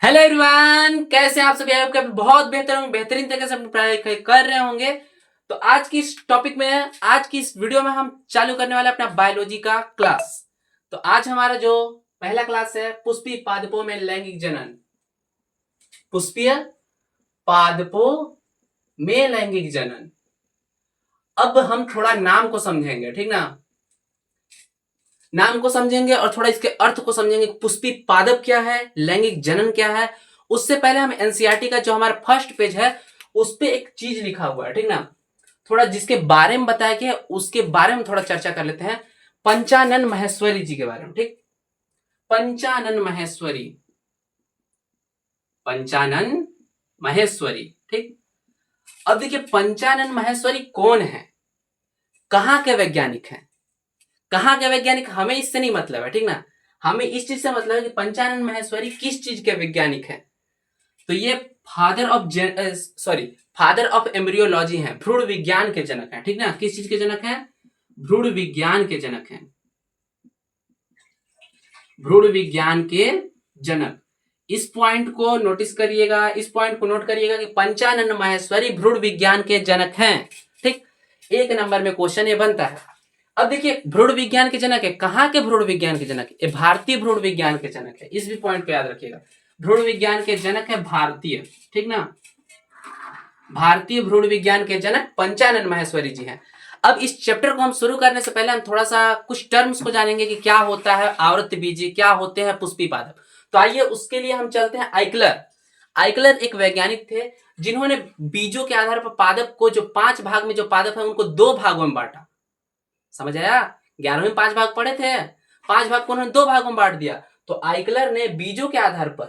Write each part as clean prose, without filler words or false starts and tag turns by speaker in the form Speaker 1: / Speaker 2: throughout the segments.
Speaker 1: Hello everyone, कैसे हैं आप सभी। आपके बहुत बेहतरीन तरीके से अपनी पढ़ाई कर रहे होंगे। तो आज की इस टॉपिक में, आज की इस वीडियो में हम चालू करने वाले अपना बायोलॉजी का क्लास। तो आज हमारा जो पहला क्लास है, पुष्पीय पादपों में लैंगिक जनन। पुष्पीय पादपों में लैंगिक जनन। अब हम थोड़ा नाम को समझेंगे, ठीक ना। नाम को समझेंगे और थोड़ा इसके अर्थ को समझेंगे। पुष्पीय पादप क्या है, लैंगिक जनन क्या है। उससे पहले हम एनसीईआरटी का जो हमारा फर्स्ट पेज है उस पे एक चीज लिखा हुआ है, ठीक ना। थोड़ा जिसके बारे में बताया गया उसके बारे में थोड़ा चर्चा कर लेते हैं। पंचानन माहेश्वरी जी के बारे में, ठीक। पंचानन माहेश्वरी, पंचानन माहेश्वरी, ठीक। अब देखिए, पंचानन माहेश्वरी कौन है, कहां के वैज्ञानिक हैं। कहां के वैज्ञानिक हमें इससे नहीं मतलब है, ठीक ना। हमें इस चीज से मतलब है कि पंचानन माहेश्वरी किस चीज के वैज्ञानिक हैं। तो ये फादर ऑफ एम्ब्रियोलॉजी हैं, भ्रूण विज्ञान के जनक हैं, ठीक ना। किस चीज के जनक हैं, भ्रूण विज्ञान के जनक हैं, भ्रूण विज्ञान के जनक। इस पॉइंट को नोटिस करिएगा, इस पॉइंट को नोट करिएगा कि पंचानन माहेश्वरी भ्रूण विज्ञान के जनक हैं, ठीक। एक नंबर में क्वेश्चन ये बनता है। अब देखिए, भ्रूण विज्ञान के जनक है, कहां के भ्रूण विज्ञान के जनक है, भारतीय भ्रूण विज्ञान के जनक है। इस भी पॉइंट को याद रखिएगा, भ्रूण विज्ञान के जनक है भारतीय, ठीक ना। भारतीय भ्रूण विज्ञान के जनक पंचानन माहेश्वरी जी हैं। अब इस चैप्टर को हम शुरू करने से पहले हम थोड़ा सा कुछ टर्म्स को जानेंगे कि क्या होता है आवृत बीजी, क्या होते हैं पुष्पीय पादप। तो आइए उसके लिए हम चलते हैं आइकलर। आइकलर एक वैज्ञानिक थे जिन्होंने बीजों के आधार पर पादप को, जो 5 भाग में जो पादप है उनको 2 भागों में बांटा। समझ आया, 11वें में 5 भाग पढ़े थे, 5 भाग को उन्होंने 2 भागों में बांट दिया। तो आइकलर ने बीजों के आधार पर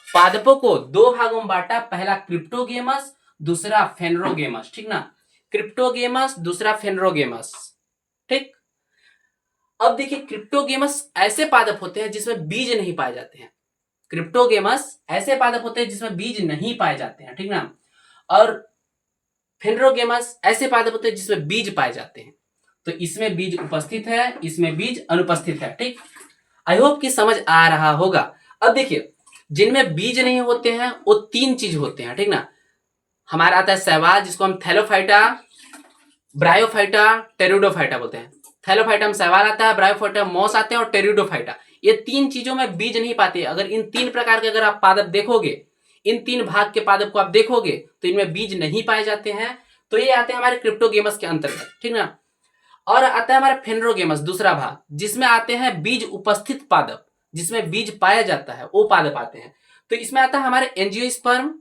Speaker 1: पादपों को 2 भागों में बांटा। पहला क्रिप्टोगेमस, दूसरा फेनरोगेमस, ठीक ना। क्रिप्टोगेमस, दूसरा फेनरोगेमस, ठीक। अब देखिए, क्रिप्टोगेमस ऐसे पादप होते हैं जिसमें बीज नहीं पाए जाते हैं। क्रिप्टोगेमस ऐसे पादप होते हैं जिसमें बीज नहीं पाए जाते हैं, ठीक ना। और फेनरोगेमस ऐसे पादप होते हैं जिसमें बीज पाए जाते हैं। तो इसमें बीज उपस्थित है, इसमें बीज अनुपस्थित है, ठीक। आई होप कि समझ आ रहा होगा। अब देखिए, जिनमें बीज नहीं होते हैं वो 3 चीज होते हैं, ठीक ना। हमारा आता है शैवाल, जिसको हम थैलोफाइटा, ब्रायोफाइटा, टेरिडोफाइटा बोलते हैं। थैलोफाइटा में शैवाल आता है, ब्रायोफाइटा मॉस आते हैं और टेरिडोफाइटा। ये 3 चीजों में बीज नहीं पाते। अगर इन 3 प्रकार के अगर आप पादप देखोगे, इन 3 भाग के पादप को आप देखोगे तो इनमें बीज नहीं पाए जाते हैं। तो ये आते हैं हमारे क्रिप्टोगेमस के अंतर्गत, ठीक ना। और आता है हमारा फेनरोगेमस, दूसरा भाग, जिसमें आते हैं बीज उपस्थित पादप, जिसमें बीज पाया जाता है वो पादप आते हैं। तो इसमें आता है हमारे एंजियोस्पर्म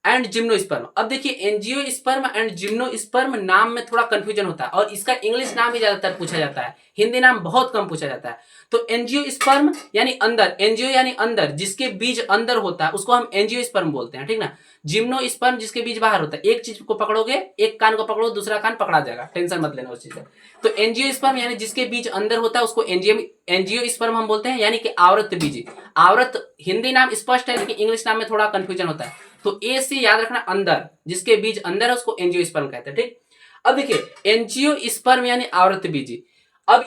Speaker 1: एंड जिम्नोस्पर्म। अब देखिए, एंजियोस्पर्म एंड जिम्नोस्पर्म नाम में थोड़ा कंफ्यूजन होता है और इसका इंग्लिश नाम ही ज्यादातर पूछा जाता है, हिंदी नाम बहुत कम पूछा जाता है। तो एंजियोस्पर्म यानी अंदर, एंजियो यानी अंदर, जिसके बीज अंदर होता है उसको हम एंजियोस्पर्म बोलते हैं, ठीक ना। जिम्नोस्पर्म जिसके बीज बाहर होता है। एक चीज को पकड़ोगे, एक कान को पकड़ो, दूसरा कान पकड़ा जाएगा, टेंशन मत लेना उस चीज से। तो एंजियोस्पर्म यानी जिसके बीज अंदर होता है उसको एंजियोस्पर्म हम बोलते हैं, यानी कि आवृत बीजी। आवृत हिंदी नाम स्पष्ट है लेकिन इंग्लिश नाम में थोड़ा कंफ्यूजन होता है। तो ए से याद रखना, अंदर, जिसके बीज अंदर है उसको एंजियोस्पर्म कहते हैं, ठीक। अब देखिए, एंजियोस्पर्म यानी आवृत बीजी। अब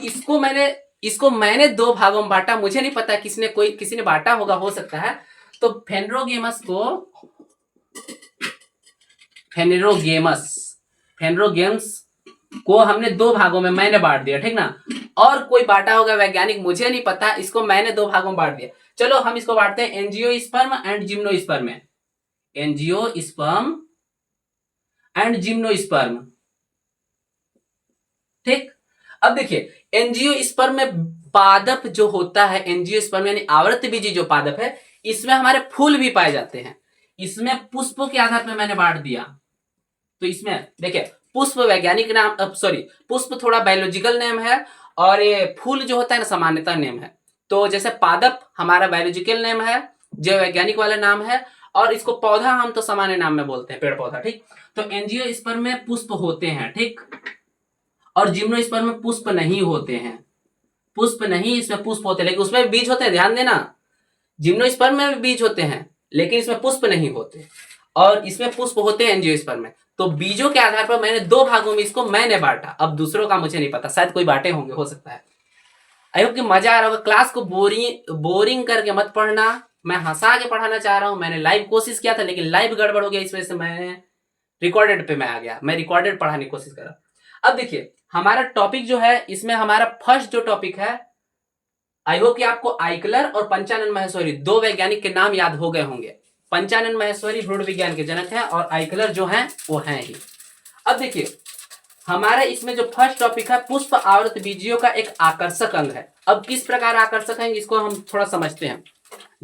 Speaker 1: इसको मैंने 2 भागों में बांटा। मुझे नहीं पता किसी ने बांटा होगा, हो सकता है। तो फेनरोगेम्स को हमने 2 भागों में मैंने बांट दिया, ठीक ना। और कोई बांटा होगा वैज्ञानिक, मुझे नहीं पता, इसको मैंने 2 भागों में बांट दिया। चलो हम इसको बांटते हैं एंजियोस्पर्म एंड जिम्नोस्पर्म में। एंजियोस्पर्म एंड जिम्नोस्पर्म, ठीक। अब देखिए, एंजियोस्पर्म में पादप जो होता है, एंजियोस्पर्म यानी आवृत बीजी जो पादप है, इसमें हमारे फूल भी पाए जाते हैं। इसमें पुष्पों के आधार पर मैंने बांट दिया। तो इसमें देखिए, पुष्प वैज्ञानिक नाम, पुष्प थोड़ा बायोलॉजिकल नेम है और ये फूल जो होता है ना सामान्यतः नेम है। तो जैसे पादप हमारा बायोलॉजिकल नेम है, जो वैज्ञानिक वाला नाम है, और इसको पौधा हम तो सामान्य नाम में बोलते हैं, पेड़ पौधा, ठीक। तो एंजियोस्पर्म में पुष्प होते हैं, ठीक। और जिम्नोस्पर्म में पुष्प नहीं होते हैं। पुष्प नहीं, इसमें पुष्प होते हैं लेकिन उसमें बीज होते हैं, ध्यान देना। जिम्नोस्पर्म में भी बीज होते हैं लेकिन इसमें पुष्प नहीं होते, और इसमें पुष्प होते हैं एंजियोस्पर्म में। तो बीजों के आधार पर मैंने 2 भागों में इसको मैंने बांटा। अब दूसरों का मुझे नहीं पता, शायद कोई बांटे होंगे, हो सकता है। आई होप कि मजा आ रहा होगा। क्लास को बोरिंग करके मत पढ़ना, मैं हंसा के पढ़ाना चाह रहा हूं, मैंने लाइव कोशिश किया था लेकिन लाइव गड़बड़ हो गया, इस वजह से मैंने रिकॉर्डेड पे मैं आ गया, मैं रिकॉर्डेड पढ़ाने की कोशिश कर रहा हूं। अब देखिए हमारा टॉपिक जो है, इसमें हमारा फर्स्ट जो टॉपिक है, आई होप कि आपको आइकलर और पंचानन माहेश्वरी दो वैज्ञानिक के नाम याद हो गए होंगे। पंचानन माहेश्वरी भ्रूण विज्ञान के जनक हैं और आइकलर जो हैं वो हैं ही। अब देखिए हमारा इसमें जो फर्स्ट टॉपिक है, पुष्प आवृत बीजियों का एक आकर्षक अंग है। अब किस प्रकार आकर्षक है इसको हम थोड़ा समझते हैं।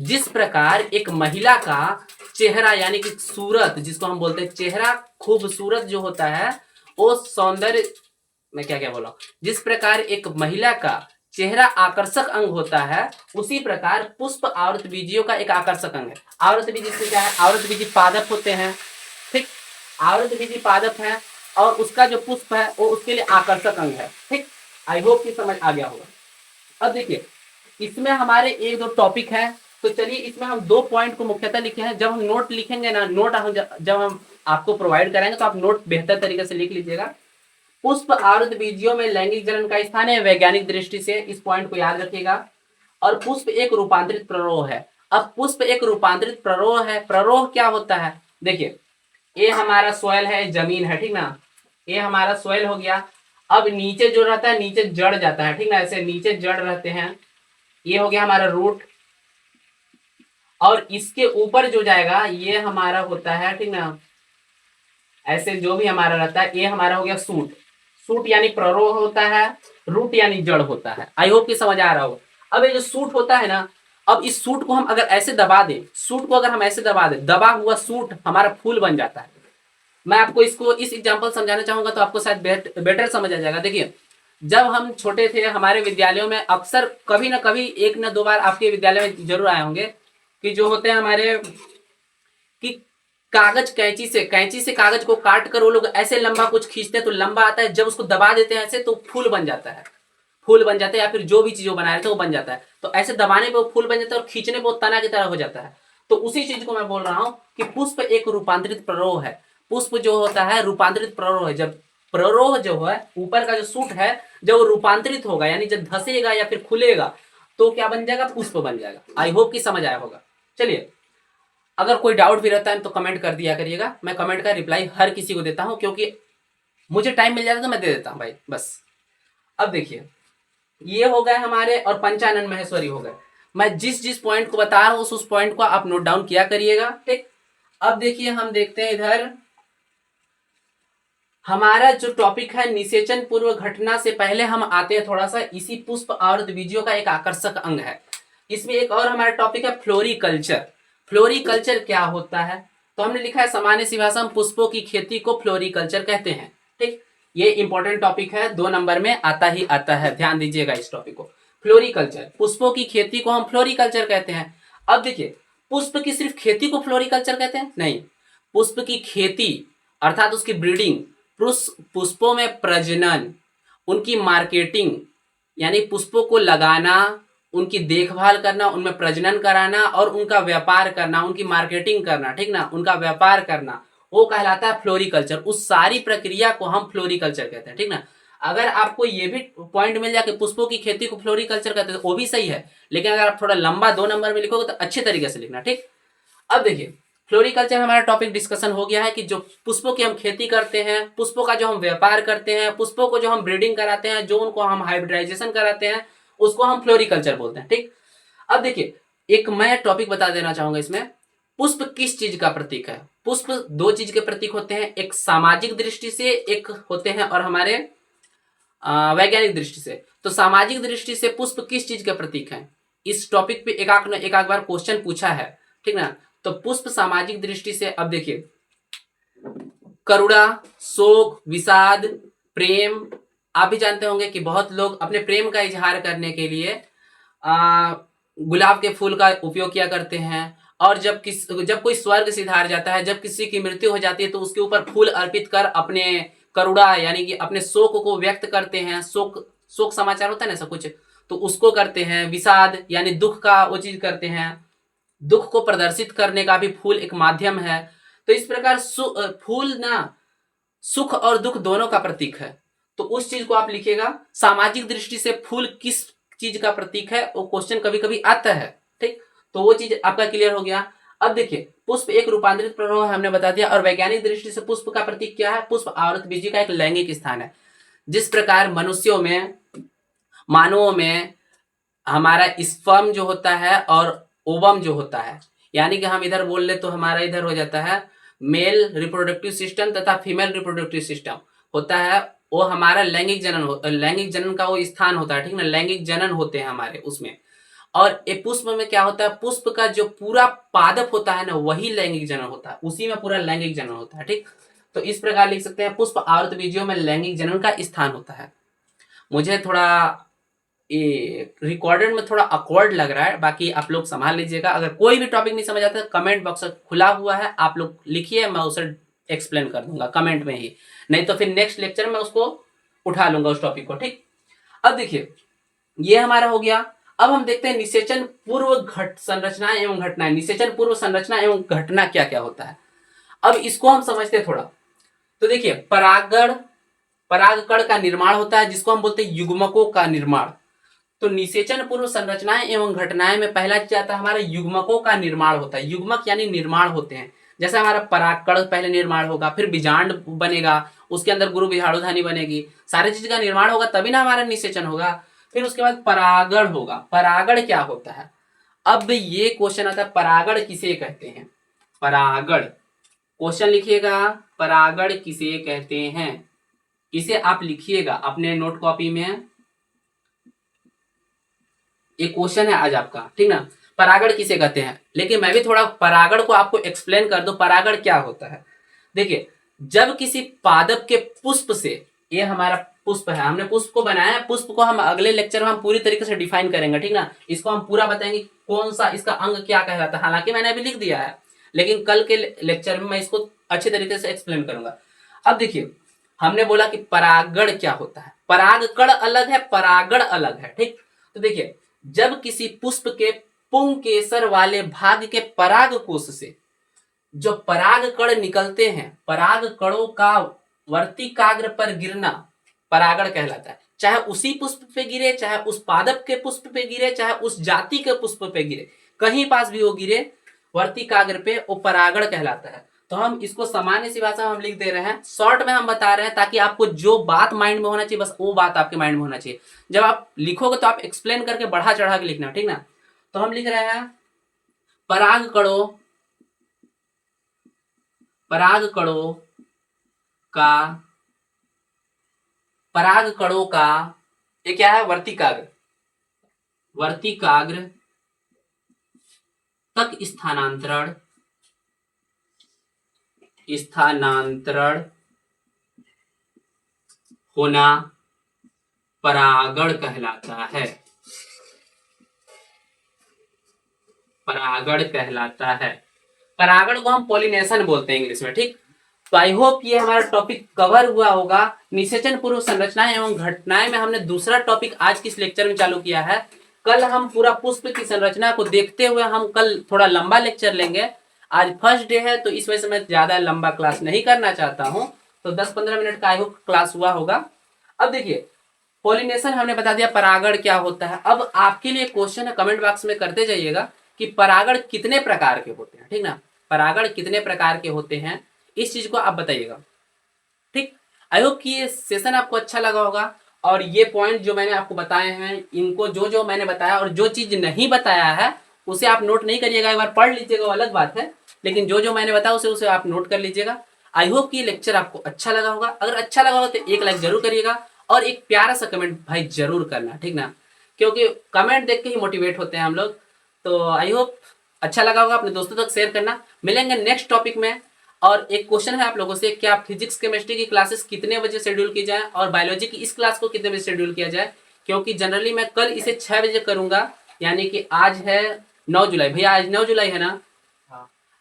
Speaker 1: जिस प्रकार एक महिला का चेहरा यानी कि सूरत, जिसको हम बोलते हैं चेहरा खूबसूरत जो होता है वो सौंदर्य, मैं क्या क्या बोला, जिस प्रकार एक महिला का चेहरा आकर्षक अंग होता है, उसी प्रकार पुष्प आवृत बीजियों का एक आकर्षक अंग है। आवृत बीजी से क्या है, आवृत बीजी पादप होते हैं, ठीक, आवृत बीजी पादप है और उसका जो पुष्प है वो उसके लिए आकर्षक अंग है, ठीक। आई होप कि समझ आ गया होगा। अब देखिए इसमें हमारे एक दो टॉपिक है, तो चलिए इसमें हम 2 पॉइंट को मुख्यतः लिखे हैं। जब हम नोट लिखेंगे ना, नोट जब हम आपको प्रोवाइड करेंगे तो आप नोट बेहतर तरीके से लिख लीजिएगा। पुष्प आवृत बीजियों में लैंगिक जनन का स्थान है वैज्ञानिक दृष्टि से, इस पॉइंट को याद रखिएगा। और पुष्प एक रूपांतरित प्ररोह है। अब पुष्प एक रूपांतरित प्ररोह है, प्ररोह क्या होता है, देखिए ये हमारा सोयल है, जमीन है, ठीक ना, ये हमारा सोयल हो गया। अब नीचे जो रहता है नीचे जड़ जाता है, ठीक ना, ऐसे नीचे जड़ रहते हैं, ये हो गया हमारा रूट। और इसके ऊपर जो जाएगा ये हमारा होता है, ठीक ना, ऐसे जो भी हमारा रहता है, ये हमारा हो गया सूट। सूट यानी प्ररोह होता है, रूट यानी जड़ होता है। आई होप कि समझ आ रहा हो। अब ये जो सूट होता है ना, अब इस सूट को हम अगर ऐसे दबा दें, सूट को अगर हम ऐसे दबा दें, दबा हुआ सूट हमारा फूल बन जाता है। मैं आपको इसको इस एग्जांपल समझाना चाहूंगा तो आपको शायद बेटर समझ आ जाएगा। देखिए जब हम छोटे थे हमारे विद्यालयों में अक्सर कभी ना कभी 1 ना 2 बार आपके विद्यालय में जरूर आए होंगे कि जो होते हैं हमारे कि कागज कैंची से कागज को काट कर वो लोग ऐसे लंबा कुछ खींचते हैं तो लंबा आता है, जब उसको दबा देते हैं ऐसे तो फूल बन जाता है, फूल बन जाता है, या फिर जो भी चीज वो बना रहे थे वो बन जाता है। तो ऐसे दबाने पे वो फूल बन जाता है और खींचने पे वो तना की तरह हो जाता है। तो उसी चीज को मैं बोल रहा हूं कि पुष्प एक रूपांतरित प्ररोह है। पुष्प जो होता है रूपांतरित प्ररोह है। जब प्ररोह जो है ऊपर का जो सूट है, जब वो रूपांतरित होगा यानी जब धसेगा या फिर खुलेगा तो क्या बन जाएगा, पुष्प बन जाएगा। आई होप कि समझ आया होगा। चलिए अगर कोई डाउट भी रहता है तो कमेंट कर दिया करिएगा, मैं कमेंट का रिप्लाई हर किसी को देता हूं, क्योंकि मुझे टाइम मिल जाता है तो मैं दे देता हूं भाई, बस। अब देखिए ये हो गए हमारे और पंचानन महेश्वरी हो गए। मैं जिस जिस पॉइंट को बता रहा हूं उस पॉइंट को आप नोट डाउन किया करिएगा, ठीक। अब देखिए हम देखते हैं इधर हमारा जो टॉपिक है निषेचन पूर्व घटना से पहले हम आते हैं थोड़ा सा इसी पुष्प आवृत बीजियों का एक आकर्षक अंग है। इसमें एक और हमारा टॉपिक है फ्लोरिकल्चर। फ्लोरिकल्चर क्या होता है, तो हमने लिखा है सामान्य सी भाषा में पुष्पों की खेती को फ्लोरिकल्चर कहते हैं, ठीक। ये इंपॉर्टेंट टॉपिक है, 2 नंबर में आता ही आता है, ध्यान दीजिएगा इस टॉपिक को। फ्लोरिकल्चर, पुष्पों की खेती को हम फ्लोरिकल्चर कहते हैं। अब देखिए पुष्प की सिर्फ खेती को फ्लोरिकल्चर कहते हैं, नहीं, पुष्प की खेती अर्थात उसकी ब्रीडिंग, पुष्पों में प्रजनन, उनकी मार्केटिंग यानी पुष्पों को लगाना, उनकी देखभाल करना, उनमें प्रजनन कराना और उनका व्यापार करना, उनकी मार्केटिंग करना, ठीक ना, उनका व्यापार करना, वो कहलाता है फ्लोरिकल्चर। उस सारी प्रक्रिया को हम फ्लोरिकल्चर कहते हैं, ठीक ना। अगर आपको ये भी पॉइंट मिल जाए कि पुष्पों की खेती को फ्लोरिकल्चर कहते हैं तो वो भी सही है, लेकिन अगर आप थोड़ा लंबा 2 नंबर में लिखोगे तो अच्छे तरीके से लिखना, ठीक। अब देखिए फ्लोरिकल्चर हमारा टॉपिक डिस्कशन हो गया है कि जो पुष्पों की हम खेती करते हैं, पुष्पों का जो हम व्यापार करते हैं, पुष्पों को जो हम ब्रीडिंग कराते हैं, जो उनको हम हाइब्रिडाइजेशन कराते हैं, उसको हम फ्लोरिकल्चर बोलते हैं, ठीक। अब देखिए एक मैं टॉपिक बता देना चाहूंगा इसमें, पुष्प किस चीज का प्रतीक है। पुष्प 2 चीज के प्रतीक होते हैं, एक सामाजिक दृष्टि से एक होते हैं और हमारे वैज्ञानिक दृष्टि से। तो सामाजिक दृष्टि से पुष्प किस चीज के प्रतीक है, इस टॉपिक पे एक बार क्वेश्चन पूछा है, ठीक ना। तो पुष्प सामाजिक दृष्टि से, अब देखिए करुणा, शोक, विषाद, प्रेम, आप भी जानते होंगे कि बहुत लोग अपने प्रेम का इजहार करने के लिए गुलाब के फूल का उपयोग किया करते हैं। और जब कोई स्वर्ग सिधार जाता है, जब किसी की मृत्यु हो जाती है तो उसके ऊपर फूल अर्पित कर अपने करुणा यानी कि अपने शोक को व्यक्त करते हैं। शोक समाचार होता है ना ऐसा कुछ, तो उसको करते हैं। विषाद यानी दुख का वो चीज करते हैं, दुख को प्रदर्शित करने का भी फूल एक माध्यम है। तो इस प्रकार फूल ना सुख और दुख दोनों का प्रतीक है, तो उस चीज को आप लिखिएगा। सामाजिक दृष्टि से फूल किस चीज का प्रतीक है वो क्वेश्चन कभी कभी आता है, ठीक। तो वो चीज आपका क्लियर हो गया। अब देखिए पुष्प एक रूपांतरित प्रभाव है, हमने बता दिया। और वैज्ञानिक दृष्टि से पुष्प का प्रतीक क्या है? पुष्प आवृतबीजी का एक लैंगिक स्थान है। जिस प्रकार मनुष्यों में, मानवों में हमारा स्पर्म जो होता है और ओवम जो होता है, यानी कि हम इधर बोल ले तो हमारा इधर हो जाता है मेल रिप्रोडक्टिव सिस्टम तथा फीमेल रिप्रोडक्टिव सिस्टम होता है, वो हमारा लैंगिक जनन का वो स्थान होता है, ठीक ना, लैंगिक जनन होते हैं हमारे उसमें। और ये पुष्प में क्या होता है? पुष्प का जो पूरा पादप होता है ना, वही लैंगिक जनन होता है, उसी में पूरा लैंगिक जनन होता है, ठीक। तो इस प्रकार लिख सकते हैं पुष्प आवृतबीजियों में लैंगिक जनन का स्थान होता है। मुझे थोड़ा ये रिकॉर्डेड में थोड़ा अकवर्ड लग रहा है, बाकी आप लोग संभाल लीजिएगा। अगर कोई भी टॉपिक नहीं समझ आता, कमेंट बॉक्स खुला हुआ है, आप लोग लिखिए, मैं उसे एक्सप्लेन कर दूंगा कमेंट में ही, नहीं तो फिर नेक्स्ट लेक्चर में उसको उठा लूंगा उस टॉपिक को, ठीक। अब देखिए ये हमारा हो गया। अब हम देखते हैं निषेचन पूर्व घट संरचना एवं घटनाएं। निषेचन पूर्व संरचना एवं घटना क्या क्या होता है, अब इसको हम समझते हैं थोड़ा। तो देखिए परागकण का निर्माण होता है, जिसको हम बोलते हैं युग्मकों का निर्माण। तो निषेचन पूर्व संरचनाएं एवं घटनाएं में पहला चीज आता है हमारा युग्मकों का निर्माण होता है। युग्मक यानी निर्माण होते हैं। जैसे हमारा परागकण पहले निर्माण होगा, फिर बीजांड बनेगा, उसके अंदर गुरु बीजाणुधानी बनेगी, सारी चीज का निर्माण होगा, तभी ना हमारा निषेचन होगा। फिर उसके बाद परागण होगा। परागण क्या होता है? अब ये क्वेश्चन आता है, परागण किसे कहते हैं? परागण क्वेश्चन लिखिएगा, परागण किसे कहते हैं, इसे आप लिखिएगा अपने नोट कॉपी में। एक क्वेश्चन है आज आपका, ठीक ना, परागण किसे कहते हैं। लेकिन मैं भी थोड़ा परागण को आपको एक्सप्लेन कर दूं, परागण क्या होता है। देखिए जब किसी पादप के पुष्प से, ये हमारा पुष्प है, हमने पुष्प को बनाया है, पुष्प को हम अगले लेक्चर में हम पूरी तरीके से डिफाइन करेंगे, ठीक ना, इसको हम पूरा बताएंगे कौन सा इसका अंग क्या कहलाता है। हालांकि मैंने अभी लिख दिया है, लेकिन कल के लेक्चर में मैं इसको अच्छे तरीके से एक्सप्लेन करूंगा। अब देखिए हमने बोला कि परागण क्या होता है, परागकण अलग है, परागण अलग है, ठीक। तो देखिए जब किसी पुष्प के पुंकेसर वाले भाग के पराग कोश से जो पराग कण निकलते हैं, पराग कणों का वर्तिकाग्र पर गिरना परागण कहलाता है। चाहे उसी पुष्प पे गिरे, चाहे उस पादप के पुष्प पे गिरे, चाहे उस जाति के पुष्प पे गिरे, कहीं पास भी वो गिरे वर्तिकाग्र पे, वो परागण कहलाता है। तो हम इसको सामान्य सी भाषा में हम लिख दे रहे हैं, शॉर्ट में हम बता रहे हैं, ताकि आपको जो बात माइंड में होना चाहिए बस वो बात आपके माइंड में होना चाहिए। जब आप लिखोगे तो आप एक्सप्लेन करके बढ़ा चढ़ा के लिखना, ठीक ना। तो हम लिख रहे हैं पराग कणों का ये क्या है? वर्तिकाग्र तक स्थानांतरण होना परागण कहलाता है। परागण कहलाता है। परागण को हम पॉलिनेशन बोलते हैं इंग्लिश में, ठीक। तो आई होप ये हमारा टॉपिक कवर हुआ होगा। निषेचन पूर्व संरचनाएं एवं घटनाएं में हमने दूसरा टॉपिक आज के इस लेक्चर में चालू किया है। कल हम पूरा पुष्प की संरचना को देखते हुए हम कल थोड़ा लंबा लेक्चर लेंगे। आज फर्स्ट डे है तो इस वजह से मैं ज्यादा लंबा क्लास नहीं करना चाहता हूं, तो 10-15 मिनट का आई होप क्लास हुआ होगा। अब देखिए पॉलिनेशन हमने बता दिया, परागण क्या होता है। अब आपके लिए क्वेश्चन है, कमेंट बॉक्स में करते जाइएगा कि परागण कितने प्रकार के होते हैं, ठीक ना, परागण कितने प्रकार के होते हैं, इस चीज को आप बताइएगा, ठीक। आई होप कि ये सेशन आपको अच्छा लगा होगा, और ये पॉइंट जो मैंने आपको बताए हैं, इनको जो जो मैंने बताया और जो चीज नहीं बताया है उसे आप नोट नहीं करिएगा, एक बार पढ़ लीजिएगा वो अलग बात है, लेकिन जो जो मैंने बताया उसे आप नोट कर लीजिएगा। आई होप कि ये लेक्चर आपको अच्छा लगा होगा। अगर अच्छा लगा होगा तो एक लाइक जरूर करिएगा और एक प्यारा सा कमेंट भाई जरूर करना, ठीक ना, क्योंकि कमेंट देख के ही मोटिवेट होते हैं हम लोग। तो आई होप अच्छा लगा होगा, अपने दोस्तों तक शेयर करना। मिलेंगे नेक्स्ट टॉपिक में। और एक क्वेश्चन है आप लोगों से, क्या फिजिक्स केमिस्ट्री की क्लासेस कितने बजे शेड्यूल की जाए और बायोलॉजी की इस क्लास को कितने बजे शेड्यूल किया जाए, क्योंकि जनरली मैं कल इसे 6 बजे करूंगा, यानी कि आज है 9 जुलाई, भैया आज 9 जुलाई है ना,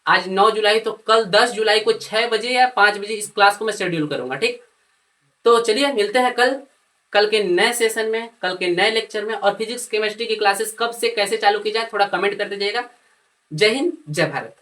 Speaker 1: आज 9 जुलाई, तो कल 10 जुलाई को 6 बजे या 5 बजे इस क्लास को मैं शेड्यूल करूंगा, ठीक। तो चलिए मिलते हैं कल के नए सेशन में, कल के नए लेक्चर में। और फिजिक्स केमिस्ट्री की क्लासेस कब से कैसे चालू की जाए थोड़ा कमेंट करते जाइएगा। जय हिंद, जय भारत।